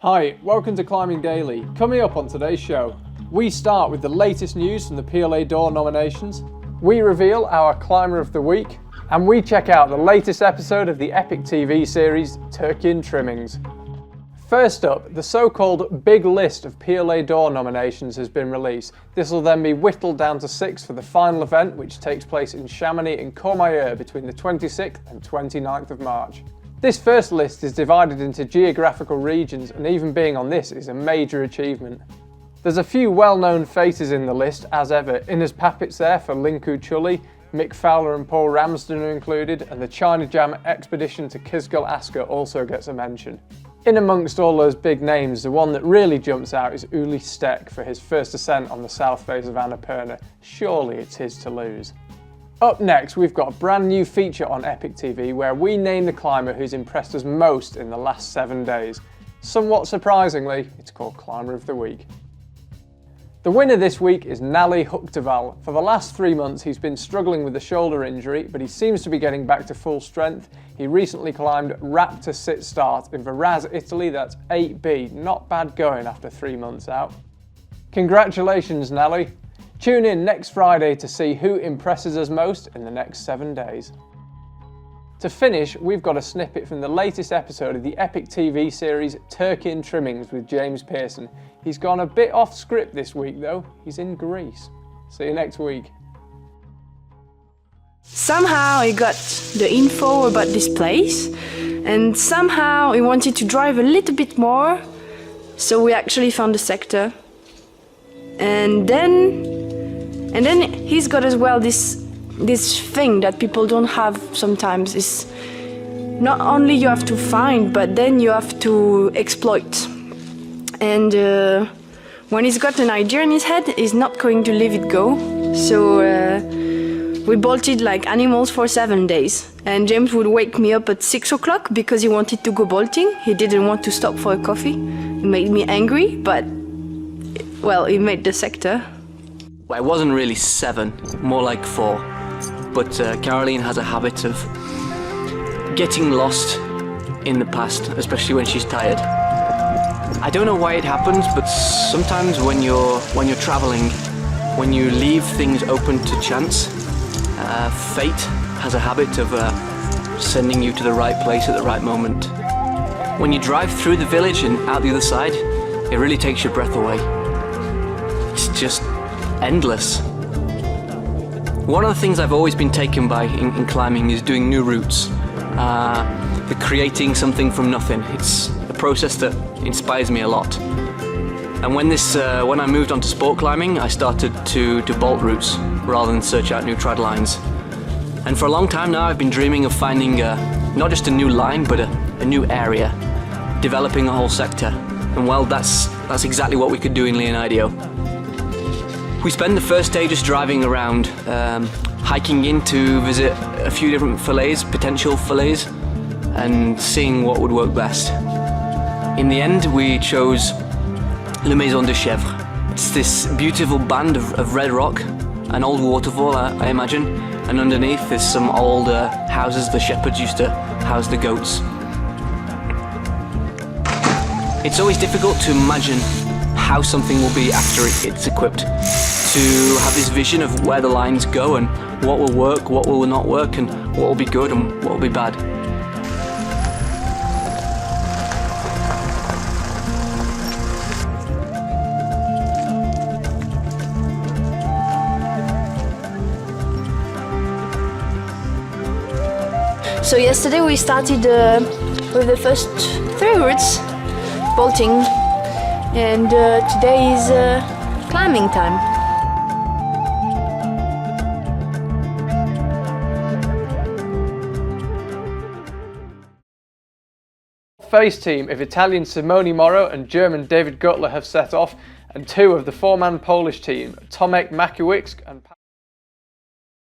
Hi, welcome to Climbing Daily. Coming up on today's show, we start with the latest news from the Piolet d'Or nominations, we reveal our Climber of the Week, and we check out the latest episode of the EpicTV series Turkey and Trimmings. First up, the so-called big list of Piolet d'Or nominations has been released. This will then be whittled down to 6 for the final event, which takes place in Chamonix and Courmayeur between the 26th and 29th of March. This first list is divided into geographical regions, and even being on this is a major achievement. There's a few well-known faces in the list, as ever. Innes Papit's there for Linku Chulli, Mick Fowler and Paul Ramsden are included, and the China Jam expedition to Kizgul Asker also gets a mention. In amongst all those big names, the one that really jumps out is Uli Steck for his first ascent on the south face of Annapurna. Surely it's his to lose. Up next, we've got a brand new feature on EpicTV where we name the climber who's impressed us most in the last 7 days. Somewhat surprisingly, it's called Climber of the Week. The winner this week is Nalle Hukkataival. For the last 3 months, he's been struggling with a shoulder injury, but he seems to be getting back to full strength. He recently climbed Raptor sit start in Varazze, Italy. That's 8B. Not bad going after 3 months out. Congratulations, Nalle. Tune in next Friday to see who impresses us most in the next 7 days. To finish, we've got a snippet from the latest episode of the EpicTV series Turkey and Trimmings with Mr Pearson. He's gone a bit off script this week though, he's in Greece. See you next week. Somehow I got the info about this place, and somehow I wanted to drive a little bit more, so we actually found the sector. And then he's got as well this thing that people don't have sometimes, is not only you have to find, but then you have to exploit. And when he's got an idea in his head, he's not going to leave it go. So we bolted like animals for 7 days. And James would wake me up at 6 o'clock because he wanted to go bolting. He didn't want to stop for a coffee. It made me angry, but well, he made the sector. Well, it wasn't really 7, more like 4. But Caroline has a habit of getting lost in the past, especially when she's tired. I don't know why it happens, but sometimes when you're traveling, when you leave things open to chance, fate has a habit of sending you to the right place at the right moment. When you drive through the village and out the other side, it really takes your breath away. It's just endless. One of the things I've always been taken by in climbing is doing new routes, the creating something from nothing. It's a process that inspires me a lot. And when I moved on to sport climbing, I started to bolt routes rather than search out new trad lines. And for a long time now, I've been dreaming of finding not just a new line, but a new area, developing a whole sector. And well, that's exactly what we could do in Leonidio. We spent the first day just driving around, hiking in to visit a few different potential fillets, and seeing what would work best. In the end, we chose Le Maison de Chèvre. It's this beautiful band of red rock, an old waterfall, I imagine, and underneath there's some old houses the shepherds used to house the goats. It's always difficult to imagine how something will be after it's equipped. To have this vision of where the lines go and what will work, what will not work, and what will be good and what will be bad. So yesterday we started with the first 3 routes, bolting, and today is climbing time. Face team of Italian Simone Moro and German David Gutler have set off, and 2 of the 4-man Polish team, Tomek Makiewicz and